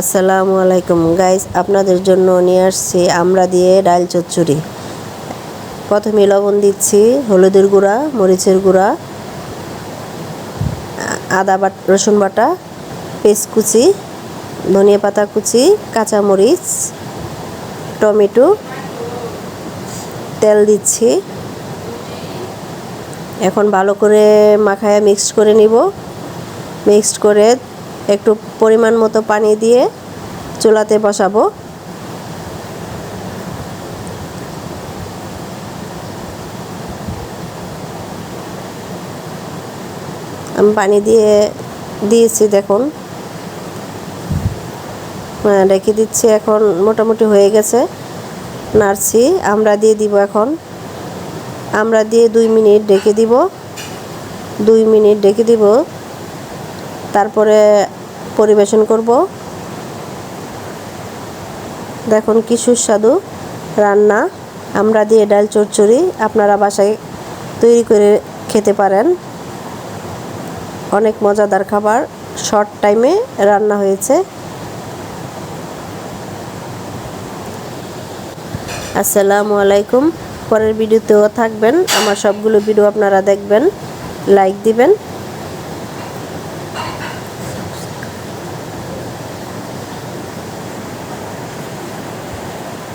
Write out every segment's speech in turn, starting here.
আসসালামু আলাইকুম গাইস, আপনাদের জন্য নিয়ে আসছি আমরা দিয়ে ডাল চচ্চড়ি। প্রথমে লবণ দিচ্ছি, হলুদের গুঁড়া, মরিচের গুঁড়া, রসুন বাটা, পেঁয়াজ কুচি, ধনিয়া পাতা কুচি, কাঁচামরিচ, টমেটো, তেল দিচ্ছি। এখন ভালো করে মাখায় মিক্সড করে নিব। মিক্সড করে একটু পরিমাণ মতো পানি দিয়ে চুলাতে বসাবো। আমি পানি দিয়েছি, দেখুন রেখে দিচ্ছি। এখন মোটামুটি হয়ে গেছে, নাড়ছি। আমরা দিয়ে দিব। এখন আমরা দিয়ে 2 মিনিট ঢেকে দিব। 2 মিনিট ঢেকে দিব, তারপরে পরিবেশন করব। দেখুন কি সুস্বাদু রান্না আমরা দিয়ে ডাল চচ্চড়ি। আপনারা বাসায় তৈরি করে খেতে পারেন। অনেক মজাদার খাবার, শর্ট টাইমে রান্না হয়েছে। আসসালামু আলাইকুম। পরের ভিডিওতেও থাকবেন, আমার সবগুলো ভিডিও আপনারা দেখবেন, লাইক দিবেন।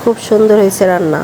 খুব সুন্দর হয়েছে রান্না।